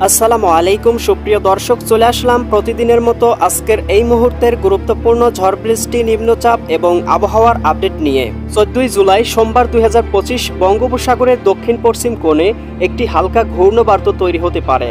আসসালামু আলাইকুম সুপ্রিয় দর্শক, চলে আসলাম প্রতিদিনের মতো আজকের এই মুহূর্তের গুরুত্বপূর্ণ ঝড় বৃষ্টি, নিম্নচাপ এবং আবহাওয়ার আপডেট নিয়ে। 14 জুলাই সোমবার 2025 বঙ্গোপসাগরের দক্ষিণ পশ্চিম কোণে একটি হালকা ঘূর্ণবার্ত তৈরি হতে পারে,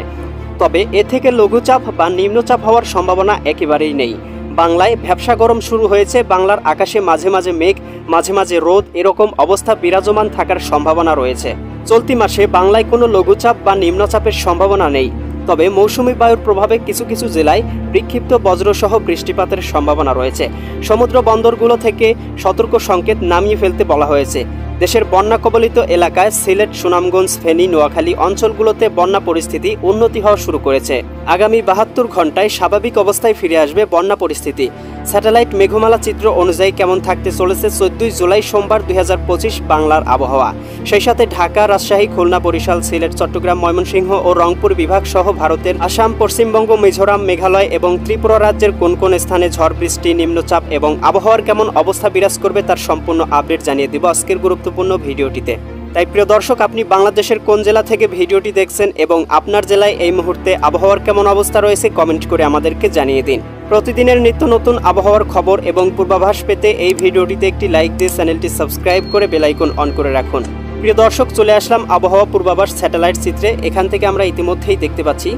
তবে এ থেকে লঘুচাপ বা নিম্নচাপ হওয়ার সম্ভাবনা একেবারেই নেই। বাংলায় ভ্যাপসা গরম শুরু হয়েছে। বাংলার আকাশে মাঝে মাঝে মেঘ, মাঝে মাঝে রোদ, এরকম অবস্থা বিরাজমান থাকার সম্ভাবনা রয়েছে। চলতি মাসে বাংলায় কোনো লঘুচাপ বা নিম্নচাপের সম্ভাবনা নেই, তবে মৌসুমী বায়ুর প্রভাবে কিছু কিছু জেলায় বিক্ষিপ্ত বজ্রসহ বৃষ্টিপাতের সম্ভাবনা রয়েছে। সমুদ্র বন্দরগুলো থেকে সতর্ক সংকেত নামিয়ে ফেলতে বলা হয়েছে। দেশের বন্যা কবলিত এলাকায় সিলেট, সুনামগঞ্জ, ফেনী, নোয়াখালী অঞ্চলগুলোতে বন্যা পরিস্থিতি উন্নতি হওয়া শুরু করেছে। আগামী 72 ঘন্টায় স্বাভাবিক অবস্থায় ফিরে আসবে বন্যা পরিস্থিতি। স্যাটেলাইট মেঘমালা চিত্র অনুযায়ী কেমন থাকতে চলেছে 14 জুলাই সোমবার 2025 বাংলার আবহাওয়া। সেই সাথে ঢাকা, রাজশাহী, খুলনা, বরিশাল, সিলেট, চট্টগ্রাম, ময়মনসিংহ ও রংপুর বিভাগ সহ ভারতের আসাম, পশ্চিমবঙ্গ, মিজোরাম, মেঘালয় এবং ত্রিপুরা রাজ্যের কোন কোন স্থানে ঝড় বৃষ্টি, নিম্নচাপ এবং আবহাওয়ার কেমন অবস্থা বিরাজ করবে তার সম্পূর্ণ আপডেট জানিয়ে দিব আজকের গুরুত্বপূর্ণ ভিডিওটিতে। তাই প্রিয় দর্শক, আপনি বাংলাদেশের কোন জেলা থেকে ভিডিওটি দেখছেন এবং আপনার জেলায় এই মুহূর্তে আবহাওয়ার কেমন অবস্থা রয়েছে কমেন্ট করে আমাদেরকে জানিয়ে দিন। প্রতিদিনের নিত্য নতুন আবহাওয়ার খবর এবং পূর্বাভাস পেতে এই ভিডিওটিতে একটি লাইক দিয়ে চ্যানেলটি সাবস্ক্রাইব করে বেল আইকন অন করে রাখুন। প্রিয় দর্শক, চলে আসলাম আবহাওয়া পূর্বাভাস স্যাটেলাইট চিত্রে। এখান থেকে আমরা ইতিমধ্যেই দেখতে পাচ্ছি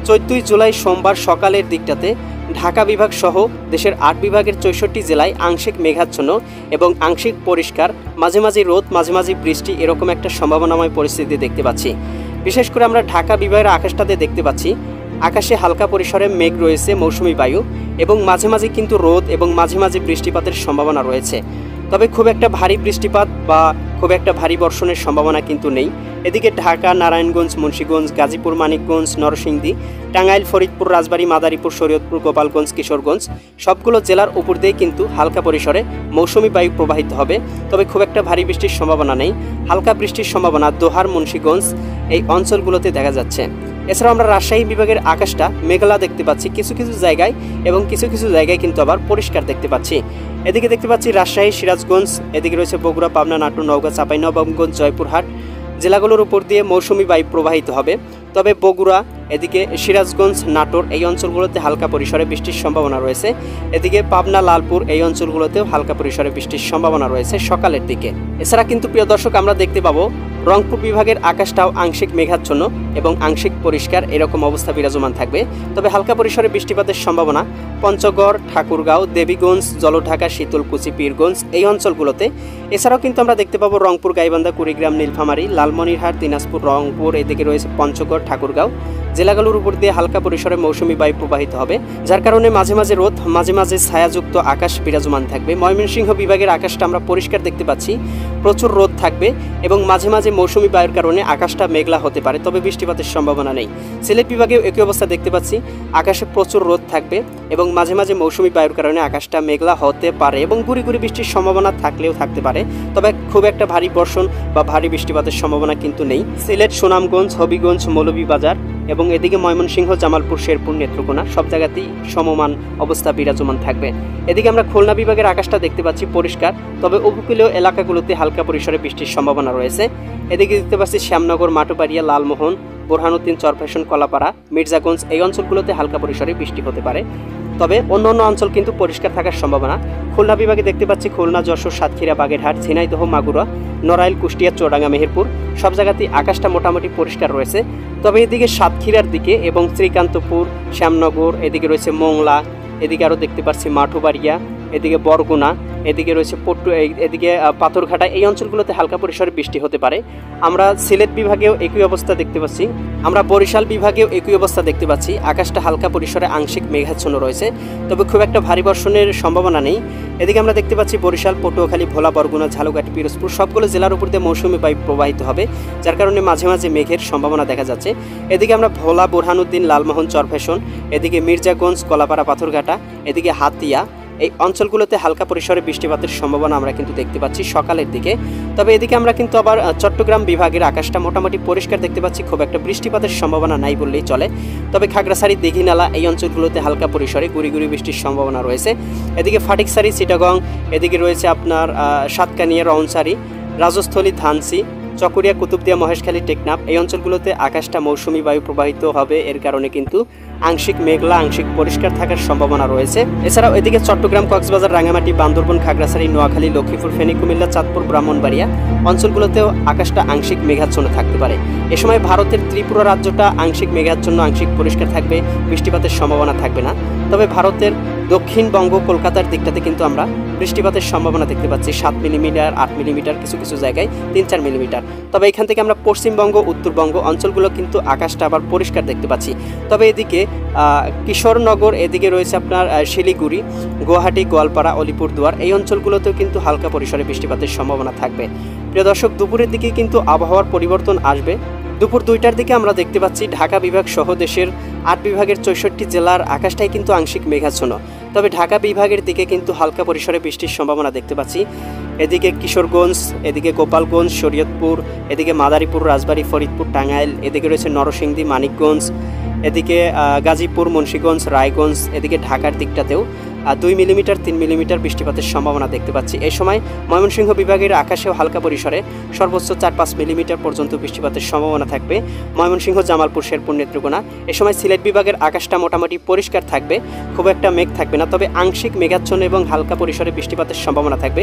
14 জুলাই সোমবার সকালের দিকটাতে ঢাকা বিভাগ সহ দেশের 8 বিভাগের 64 জেলায় আংশিক মেঘাচ্ছন্ন এবং আংশিক পরিষ্কার, মাঝে মাঝে রোদ, মাঝে মাঝে বৃষ্টি, এরকম একটা সম্ভাবনাময় পরিস্থিতি দেখতে পাচ্ছি। বিশেষ করে আমরা ঢাকা বিভাগের আকাশটাতে দেখতে পাচ্ছি আকাশে হালকা পরিসরে মেঘ রয়েছে, মৌসুমী বায়ু, এবং মাঝে মাঝে কিন্তু রোদ এবং মাঝে মাঝে বৃষ্টিপাতের সম্ভাবনা রয়েছে। তবে খুব একটা ভারী বৃষ্টিপাত বা খুব একটা ভারী বর্ষণের সম্ভাবনা কিন্তু নেই। এদিকে ঢাকা, নারায়ণগঞ্জ, মুন্সিগঞ্জ, গাজীপুর, মানিকগঞ্জ, নরসিংদী, টাঙ্গাইল, ফরিদপুর, রাজবাড়ী, মাদারীপুর, শরীয়তপুর, গোপালগঞ্জ, কিশোরগঞ্জ সবগুলো জেলার উপর দিয়ে কিন্তু হালকা পরিসরে মৌসুমী বায়ু প্রবাহিত হবে। তবে খুব একটা ভারী বৃষ্টির সম্ভাবনা নেই। হালকা বৃষ্টির সম্ভাবনা দোহার, মুন্সিগঞ্জ এই অঞ্চলগুলোতে দেখা যাচ্ছে। এছাড়াও আমরা রাজশাহী বিভাগের আকাশটা মেঘলা দেখতে পাচ্ছি কিছু কিছু জায়গায়, এবং কিছু কিছু জায়গায় কিন্তু আবার পরিষ্কার দেখতে পাচ্ছি। এদিকে দেখতে পাচ্ছি রাজশাহী, সিরাজগঞ্জ, এদিকে রয়েছে বগুড়া, পাবনা, নাটোর, নওগাঁ, চাঁপাইনবাবগঞ্জ, জয়পুরহাট জেলাগুলোর উপর দিয়ে মৌসুমী বায়ু প্রবাহিত হবে। তবে বগুড়া, এদিকে সিরাজগঞ্জ, নাটোর এই অঞ্চলগুলোতে হালকা পরিসরে বৃষ্টির সম্ভাবনা রয়েছে। এদিকে পাবনা, লালপুর এই অঞ্চলগুলোতেও হালকা পরিসরে বৃষ্টির সম্ভাবনা রয়েছে সকালের দিকে। এছাড়া কিন্তু প্রিয় দর্শক, আমরা দেখতে পাবো রংপুর বিভাগের আকাশটাও আংশিক মেঘাচ্ছন্ন এবং আংশিক পরিষ্কার, এরকম অবস্থা বিরাজমান থাকবে। তবে হালকা পরিসরে বৃষ্টিপাতের সম্ভাবনা পঞ্চগড়, ঠাকুরগাঁও, দেবীগঞ্জ, জলঢাকা, শীতলকুচি, পীরগঞ্জ এই অঞ্চলগুলোতে। এছাড়াও কিন্তু আমরা দেখতে পাবো রংপুর, গাইবান্ধা, কুড়িগ্রাম, নীলফামারী, লালমনিরহাট, দিনাজপুর, রংপুর, এদিকে রয়েছে পঞ্চগড়, ঠাকুরগাঁও জেলাগুলোর উপর দিয়ে হালকা পরিসরে মৌসুমী বায়ু প্রবাহিত হবে, যার কারণে মাঝে মাঝে রোদ, মাঝে মাঝে ছায়াযুক্ত আকাশ বিরাজমান থাকবে। ময়মনসিংহ বিভাগের আকাশটা আমরা পরিষ্কার দেখতে পাচ্ছি, প্রচুর রোদ থাকবে এবং মাঝে মাঝে মৌসুমী বায়ুর কারণে আকাশটা মেঘলা হতে পারে, তবে বৃষ্টিপাতের সম্ভাবনা নেই। সিলেট বিভাগেও একই অবস্থা দেখতে পাচ্ছি, আকাশে প্রচুর রোদ থাকবে এবং মাঝে মাঝে মৌসুমী বায়ুর কারণে আকাশটা মেঘলা হতে পারে এবং গুড়ি গুড়ি বৃষ্টির সম্ভাবনা থাকলেও থাকতে পারে, তবে খুব একটা ভারী বর্ষণ বা ভারী বৃষ্টিপাতের সম্ভাবনা কিন্তু নেই। সিলেট, সুনামগঞ্জ, হবিগঞ্জ, মৌলভীবাজার এবং এদিকে ময়মনসিংহ, জামালপুর, শেরপুর, নেত্রকোনা সব জায়গাতেই সমমান অবস্থা বিরাজমান থাকবে। এদিকে আমরা খুলনা বিভাগের আকাশটা দেখতে পাচ্ছি পরিষ্কার, তবে উপকূলীয় এলাকাগুলোতে হালকা পরিসরে বৃষ্টির সম্ভাবনা রয়েছে। এদিকে দেখতে পাচ্ছি শ্যামনগর, মাটুপাড়িয়া, লালমোহন, বোরহানুদ্দিন, চরফ্যাশন, কলাপাড়া, মির্জাগঞ্জ এই অঞ্চলগুলোতে হালকা পরিসরে বৃষ্টি হতে পারে, তবে অন্য অন্য অঞ্চল কিন্তু পরিষ্কার থাকার সম্ভাবনা। খুলনা বিভাগে দেখতে পাচ্ছি খুলনা, যশোর, সাতক্ষীরা, বাগেরহাট, ঝিনাইদহ, মাগুরা, নড়াইল, কুষ্টিয়া, চুয়াডাঙ্গা, মেহেরপুর সব জায়গাতেই আকাশটা মোটামুটি পরিষ্কার রয়েছে। তবে এদিকে সাতক্ষীরার দিকে এবং শ্রীকান্তপুর, শ্যামনগর, এদিকে রয়েছে মোংলা, এদিকে আরও দেখতে পাচ্ছি মাঠুবাড়িয়া, এদিকে বরগুনা, এদিকে রয়েছে এদিকে পাথরঘাটা এই অঞ্চলগুলোতে হালকা পরিসরে বৃষ্টি হতে পারে। আমরা সিলেট বিভাগেও একই অবস্থা দেখতে পাচ্ছি, আমরা বরিশাল বিভাগেও একই অবস্থা দেখতে পাচ্ছি, আকাশটা হালকা পরিসরে আংশিক মেঘাচ্ছন্ন রয়েছে, তবে খুব একটা ভারী বর্ষণের সম্ভাবনা নেই। এদিকে আমরা দেখতে পাচ্ছি বরিশাল, পটুয়াখালী, ভোলা, বরগুনা, ঝালকাঠি, পিরোজপুর সবগুলো জেলার উপর দিয়ে মৌসুমী বায়ু প্রবাহিত হবে, যার কারণে মাঝে মাঝে মেঘের সম্ভাবনা দেখা যাচ্ছে। এদিকে আমরা ভোলা, বোরহানুদ্দিন, লালমোহন, চরফ্যাশন, এদিকে মির্জাগঞ্জ, কলাপাড়া, পাথরঘাটা, এদিকে হাতিয়া এই অঞ্চলগুলোতে হালকা পরিসরে বৃষ্টিপাতের সম্ভাবনা আমরা কিন্তু দেখতে পাচ্ছি সকালের দিকে। তবে এদিকে আমরা কিন্তু আবার চট্টগ্রাম বিভাগের আকাশটা মোটামুটি পরিষ্কার দেখতে পাচ্ছি, খুব একটা বৃষ্টিপাতের সম্ভাবনা নাই বললেই চলে। তবে খাগড়াছড়ি, দীঘিনালা এই অঞ্চলগুলোতে হালকা পরিসরে গুড়ি গুড়ি বৃষ্টির সম্ভাবনা রয়েছে। এদিকে ফটিকছড়ি, চিটাগং, এদিকে রয়েছে আপনার সাতকানিয়া, রওনছড়ি, রাজস্থলী, ধানসি, চকরিয়া, কুতুবদিয়া, মহেশখালী, টেকনাফ এই অঞ্চলগুলোতে আকাশটা মৌসুমি বায়ু প্রবাহিত হবে, এর কারণে কিন্তু আংশিক মেঘলা আংশিক পরিষ্কার থাকার সম্ভাবনা রয়েছে। এছাড়াও এদিকে চট্টগ্রাম, কক্সবাজার, রাঙ্গামাটি, বান্দরবন, খাগড়াছড়ি, নোয়াখালী, লক্ষ্মীপুর, ফেনী, কুমিল্লা, চাঁদপুর, ব্রাহ্মণবাড়িয়া অঞ্চলগুলোতেও আকাশটা আংশিক মেঘাচ্ছন্ন থাকতে পারে। এ সময় ভারতের ত্রিপুরা রাজ্যটা আংশিক মেঘাচ্ছন্ন আংশিক পরিষ্কার থাকবে, বৃষ্টিপাতের সম্ভাবনা থাকবে না। তবে ভারতের দক্ষিণবঙ্গ, কলকাতার দিকটাতে কিন্তু আমরা বৃষ্টিপাতের সম্ভাবনা দেখতে পাচ্ছি 7 মিলিমিটার, 8 মিলিমিটার, কিছু কিছু জায়গায় 3-4 মিলিমিটার। তবে এখান থেকে আমরা পশ্চিমবঙ্গ, উত্তরবঙ্গ অঞ্চলগুলো কিন্তু আকাশটা আবার পরিষ্কার দেখতে পাচ্ছি। তবে এদিকে কিশোরনগর, এদিকে রয়েছে আপনার শিলিগুড়ি, গুয়াহাটি, গোয়ালপাড়া, অলিপুরদুয়ার এই অঞ্চলগুলোতেও কিন্তু হালকা পরিসরে বৃষ্টিপাতের সম্ভাবনা থাকবে। প্রিয় দর্শক, দুপুরের দিকে কিন্তু আবহাওয়ার পরিবর্তন আসবে। দুপুর 2টার দিকে আমরা দেখতে পাচ্ছি ঢাকা বিভাগ সহ দেশের 8 বিভাগের 64 জেলার আকাশটাই কিন্তু আংশিক মেঘাচ্ছন্ন। তবে ঢাকা বিভাগের দিকে কিন্তু হালকা পরিসরে বৃষ্টির সম্ভাবনা দেখতে পাচ্ছি। এদিকে কিশোরগঞ্জ, এদিকে গোপালগঞ্জ, শরীয়তপুর, এদিকে মাদারীপুর, রাজবাড়ী, ফরিদপুর, টাঙ্গাইল, এদিকে রয়েছে নরসিংদী, মানিকগঞ্জ, এদিকে গাজীপুর, মুন্সিগঞ্জ, রায়গঞ্জ, এদিকে ঢাকার দিকটাতেও 2 মিলিমিটার 3 মিলিমিটার বৃষ্টিপাতের সম্ভাবনা দেখতে পাচ্ছি। এই সময় ময়মনসিংহ বিভাগের আকাশেও হালকা পরিসরে সর্বোচ্চ 4-5 মিলিমিটার পর্যন্ত বৃষ্টিপাতের সম্ভাবনা থাকবে। ময়মনসিংহ, জামালপুর, শেরপুর, নেত্রকোনা। এ সময় সিলেট বিভাগের আকাশটা মোটামুটি পরিষ্কার থাকবে, খুব একটা মেঘ থাকবে না, তবে আংশিক মেঘাচ্ছন্ন এবং হালকা পরিসরে বৃষ্টিপাতের সম্ভাবনা থাকবে।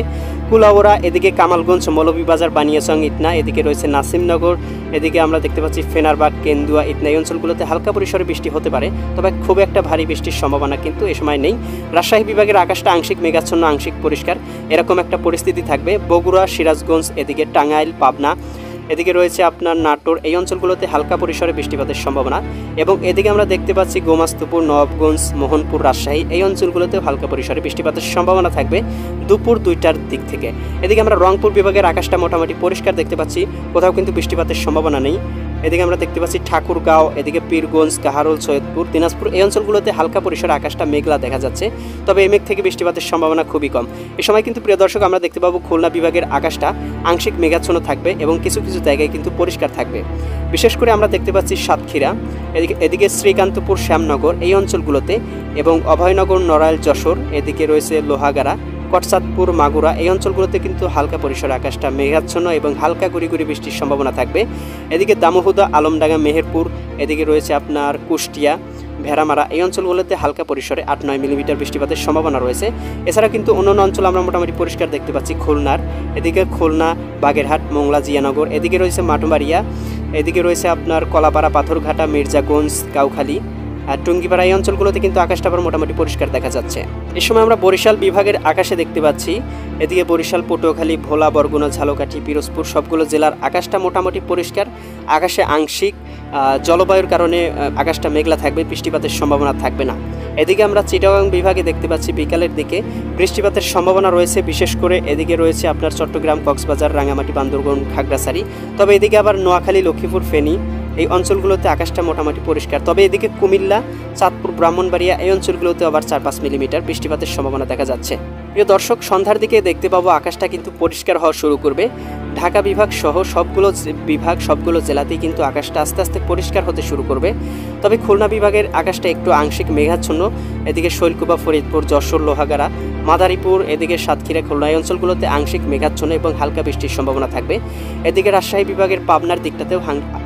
কুলাউড়া, এদিকে কামালগঞ্জ, মৌলভীবাজার, বানিয়াচং, ইটনা, এদিকে রয়েছে নাসিমনগর, এদিকে আমরা দেখতে পাচ্ছি ফেনারবাগ, কেন্দুয়া, ইটনা এই অঞ্চলগুলোতে হালকা পরিসরে বৃষ্টি হতে পারে, তবে খুব একটা ভারী বৃষ্টির সম্ভাবনা কিন্তু এ সময় নেই। রাজশাহী বিভাগের আকাশটা আংশিক মেঘাচ্ছন্ন আংশিক পরিষ্কার, এরকম একটা পরিস্থিতি থাকবে। বগুড়া, সিরাজগঞ্জ, এদিকে টাঙ্গাইল, পাবনা, এদিকে রয়েছে আপনার নাটোর এই অঞ্চলগুলোতে হালকা পরিসরে বৃষ্টিপাতের সম্ভাবনা। এবং এদিকে আমরা দেখতে পাচ্ছি গোমাস্তুপুর, নবাবগঞ্জ, মোহনপুর, রাজশাহী এই অঞ্চলগুলোতেও হালকা পরিসরে বৃষ্টিপাতের সম্ভাবনা থাকবে দুপুর 2টার দিক থেকে। এদিকে আমরা রংপুর বিভাগের আকাশটা মোটামুটি পরিষ্কার দেখতে পাচ্ছি, কোথাও কিন্তু বৃষ্টিপাতের সম্ভাবনা নেই। এদিকে আমরা দেখতে পাচ্ছি ঠাকুরগাঁও, এদিকে পীরগঞ্জ, কাহারোল, সৈয়দপুর, দিনাজপুর এই অঞ্চলগুলোতে হালকা পরিসরে আকাশটা মেঘলা দেখা যাচ্ছে, তবে এই মেঘ থেকে বৃষ্টিপাতের সম্ভাবনা খুবই কম। এ সময় কিন্তু প্রিয় দর্শক আমরা দেখতে পাবো খুলনা বিভাগের আকাশটা আংশিক মেঘাচ্ছন্ন থাকবে এবং কিছু কিছু জায়গায় কিন্তু পরিষ্কার থাকবে। বিশেষ করে আমরা দেখতে পাচ্ছি সাতক্ষীরা, এদিকে শ্রীকান্তপুর, শ্যামনগর এই অঞ্চলগুলোতে, এবং অভয়নগর, নড়াইল, যশোর, এদিকে রয়েছে লোহাগাড়া, কটসাদপুর, মাগুরা এই অঞ্চলগুলোতে কিন্তু হালকা পরিসরে আকাশটা মেঘাচ্ছন্ন এবং হালকা গুড়ি গুড়ি বৃষ্টির সম্ভাবনা থাকবে। এদিকে দামোহদা, আলমডাঙ্গা, মেহেরপুর, এদিকে রয়েছে আপনার কুষ্টিয়া, ভেড়ামারা এই অঞ্চলগুলোতে হালকা পরিসরে 8-9 মিলিমিটার বৃষ্টিপাতের সম্ভাবনা রয়েছে। এছাড়া কিন্তু অন্যান্য অঞ্চল আমরা মোটামুটি পরিষ্কার দেখতে পাচ্ছি। খুলনার এদিকে খুলনা, বাগেরহাট, মোংলা, জিয়ানগর, এদিকে রয়েছে মাঠবাড়িয়া, এদিকে রয়েছে আপনার কলাপাড়া, পাথরঘাটা, মির্জাগঞ্জ, কাউখালী, টুঙ্গিপাড়া এই অঞ্চলগুলোতে কিন্তু আকাশটা আবার মোটামুটি পরিষ্কার দেখা যাচ্ছে। এই সময় আমরা বরিশাল বিভাগের আকাশে দেখতে পাচ্ছি, এদিকে বরিশাল, পটুয়াখালী, ভোলা, বরগুনা, ঝালকাঠি, পিরোজপুর সবগুলো জেলার আকাশটা মোটামুটি পরিষ্কার। আকাশে আংশিক জলবায়ুর কারণে আকাশটা মেঘলা থাকবে, বৃষ্টিপাতের সম্ভাবনা থাকবে না। এদিকে আমরা চিটাগাং বিভাগে দেখতে পাচ্ছি বিকালের দিকে বৃষ্টিপাতের সম্ভাবনা রয়েছে, বিশেষ করে এদিকে রয়েছে আপনার চট্টগ্রাম, কক্সবাজার, রাঙ্গামাটি, বান্দরবন, খাগড়াছড়ি। তবে এদিকে আবার নোয়াখালী, লক্ষ্মীপুর, ফেনী এই অঞ্চলগুলোতে আকাশটা মোটামুটি পরিষ্কার। তবে এদিকে কুমিল্লা, চাঁদপুর, ব্রাহ্মণবাড়িয়া এই অঞ্চলগুলোতে আবার 4-5 মিলিমিটার বৃষ্টিপাতের সম্ভাবনা দেখা যাচ্ছে। প্রিয় দর্শক, সন্ধ্যার দিকে দেখতে পাবো আকাশটা কিন্তু পরিষ্কার হওয়া শুরু করবে। ঢাকা বিভাগ সহ সবগুলো জেলাতেই কিন্তু আকাশটা আস্তে আস্তে পরিষ্কার হতে শুরু করবে। তবে খুলনা বিভাগের আকাশটা একটু আংশিক মেঘাচ্ছন্ন, এদিকে শৈলকুপা, ফরিদপুর, যশোর, লোহাগাড়া, মাদারীপুর, এদিকে সাতক্ষীরা, খুলনা এই অঞ্চলগুলোতে আংশিক মেঘাচ্ছন্ন এবং হালকা বৃষ্টির সম্ভাবনা থাকবে। এদিকে রাজশাহী বিভাগের পাবনার দিকটাতেও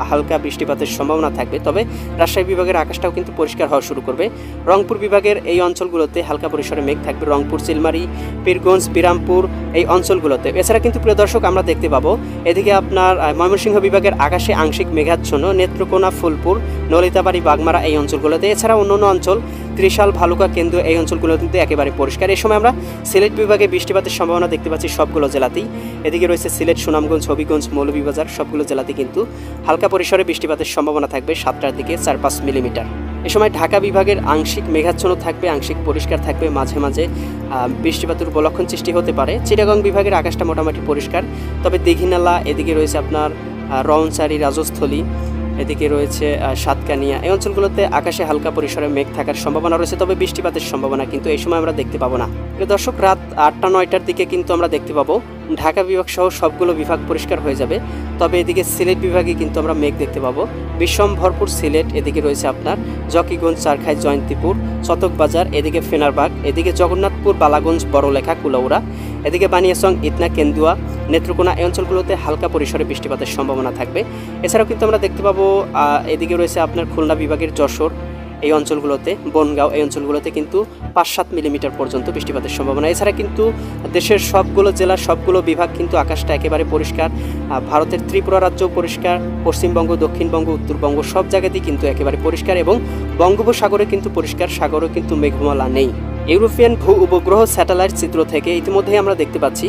হালকা বৃষ্টিপাতের সম্ভাবনা থাকবে, তবে রাজশাহী বিভাগের আকাশটাও কিন্তু পরিষ্কার হওয়া শুরু করবে। রংপুর বিভাগের এই অঞ্চলগুলোতে হালকা পরিসরে মেঘ থাকবে, রংপুর, চিলমারি, পীরগঞ্জ, বিরামপুর এই অঞ্চলগুলোতে। এছাড়া কিন্তু প্রিয় দর্শক আমরা দেখতে পাবো এদিকে আপনার ময়মনসিংহ বিভাগের আকাশে আংশিক মেঘাচ্ছন্ন, নেত্রকোনা, ফুলপুর, নলিতাবাড়ি, বাগমারা এই অঞ্চলগুলোতে। এছাড়া অন্যান্য অঞ্চল ত্রিশাল, ভালুকা, কেন্দ্র এই অঞ্চলগুলো কিন্তু একেবারে পরিষ্কার। এই সময় আমরা সিলেট বিভাগে বৃষ্টিপাতের সম্ভাবনা দেখতে পাচ্ছি সবগুলো জেলাতেই। এদিকে রয়েছে সিলেট, সুনামগঞ্জ, হবিগঞ্জ, মৌলভীবাজার সবগুলো জেলাতে কিন্তু হালকা পরিসরে বৃষ্টিপাতের সম্ভাবনা থাকবে 7টার দিকে 4-5 মিলিমিটার। এ সময় ঢাকা বিভাগের আংশিক মেঘাচ্ছন্ন থাকবে, আংশিক পরিষ্কার থাকবে, মাঝে মাঝে বৃষ্টিপাতের উপলক্ষণ সৃষ্টি হতে পারে। চিটাগং বিভাগের আকাশটা মোটামুটি পরিষ্কার, তবে দীঘিনালা, এদিকে রয়েছে আপনার রওনচারি, রাজস্থলী, এদিকে রয়েছে সাতকানিয়া এই অঞ্চলগুলোতে আকাশে হালকা পরিসরে মেঘ থাকার সম্ভাবনা রয়েছে, তবে বৃষ্টিপাতের সম্ভাবনা কিন্তু এই সময় আমরা দেখতে পাবো না। দর্শক, রাত 8টা-9টার দিকে কিন্তু আমরা দেখতে পাবো ঢাকা বিভাগ সহ সবগুলো বিভাগ পরিষ্কার হয়ে যাবে। তবে এদিকে সিলেট বিভাগে কিন্তু আমরা মেঘ দেখতে পাবো, বিষম ভরপুর সিলেট, এদিকে রয়েছে আপনার জকিগঞ্জ, চারখাই, জয়ন্তীপুর, চতকবাজার, এদিকে ফেনারবাগ, এদিকে জগন্নাথপুর, বালাগঞ্জ, বড়লেখা, কুলাউড়া, এদিকে বানিয়াচং, ইটনা, কেন্দুয়া, নেত্রকোনা এই অঞ্চলগুলোতে হালকা পরিসরে বৃষ্টিপাতের সম্ভাবনা থাকবে। এছাড়াও কিন্তু আমরা দেখতে পাবো এদিকে রয়েছে আপনার খুলনা বিভাগের যশোর এই অঞ্চলগুলোতে, বনগাঁও এই অঞ্চলগুলোতে কিন্তু ৫-৭ মিলিমিটার পর্যন্ত বৃষ্টিপাতের সম্ভাবনা। এছাড়া কিন্তু দেশের সবগুলো জেলার সবগুলো বিভাগ কিন্তু আকাশটা একেবারে পরিষ্কার। ভারতের ত্রিপুরা রাজ্য পরিষ্কার, পশ্চিমবঙ্গ, দক্ষিণবঙ্গ, উত্তরবঙ্গ সব জায়গাতেই কিন্তু একেবারে পরিষ্কার এবং বঙ্গোপসাগরে কিন্তু পরিষ্কার, সাগরও কিন্তু মেঘমালা নেই। ইউরোপিয়ান ভূ উপগ্রহ স্যাটেলাইট চিত্র থেকে ইতিমধ্যেই আমরা দেখতে পাচ্ছি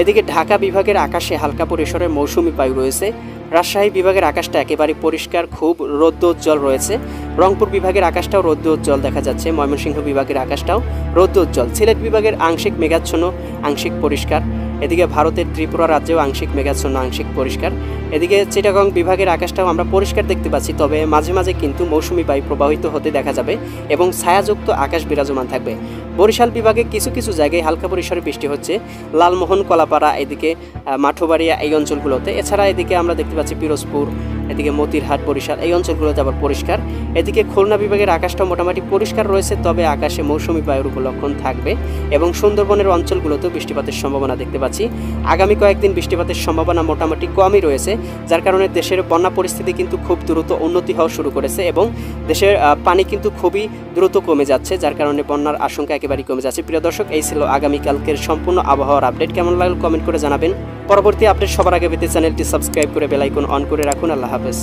এদিকে ঢাকা বিভাগের আকাশে হালকা পরিসরের মৌসুমি বায়ু রয়েছে। রাজশাহী বিভাগের আকাশটা একেবারে পরিষ্কার, খুব রৌদ্রোজ্জ্বল রয়েছে। রংপুর বিভাগের আকাশটাও রৌদ্রোজ্জ্বল দেখা যাচ্ছে। ময়মনসিংহ বিভাগের আকাশটাও রৌদ্রোজ্জ্বল। সিলেট বিভাগের আংশিক মেঘাচ্ছন্ন, আংশিক পরিষ্কার। এদিকে ভারতের ত্রিপুরা রাজ্যেও আংশিক মেঘাচ্ছন্ন, আংশিক পরিষ্কার। এদিকে চিটাগং বিভাগের আকাশটাও আমরা পরিষ্কার দেখতে পাচ্ছি, তবে মাঝে মাঝে কিন্তু মৌসুমি বায়ু প্রবাহিত হতে দেখা যাবে এবং ছায়াযুক্ত আকাশ বিরাজমান থাকবে। বরিশাল বিভাগে কিছু কিছু জায়গায় হালকা পরিসরে বৃষ্টি হচ্ছে, লালমোহন, কলাপাড়া, এদিকে মাঠবাড়িয়া এই অঞ্চলগুলোতে। এছাড়া এদিকে আমরা দেখতে পাচ্ছি পিরোজপুর, এদিকে মতিরহাট, বরিশাল এই অঞ্চলগুলোতে আবার পরিষ্কার। এদিকে খুলনা বিভাগের আকাশটা মোটামুটি পরিষ্কার রয়েছে, তবে আকাশে মৌসুমি বায়ুর উপলক্ষণ থাকবে এবং সুন্দরবনের অঞ্চলগুলোতেও বৃষ্টিপাতের সম্ভাবনা দেখতে পাচ্ছি। আগামী কয়েকদিন বৃষ্টিপাতের সম্ভাবনা মোটামুটি কমই রয়েছে, যার কারণে দেশের বন্যা পরিস্থিতি কিন্তু খুব দ্রুত উন্নতি হওয়া শুরু করেছে এবং দেশের পানি কিন্তু খুবই দ্রুত কমে যাচ্ছে, যার কারণে বন্যার আশঙ্কা একেবারেই কমে যাচ্ছে। প্রিয় দর্শক, এই ছিল আগামীকালকের সম্পূর্ণ আবহাওয়ার আপডেট। কেমন লাগলো কমেন্ট করে জানাবেন। পরবর্তী আপডেট সবার আগে পেতে চ্যানেলটি সাবস্ক্রাইব করে বেল আইকন অন করে রাখুন। আল্লাহ হাফেজ।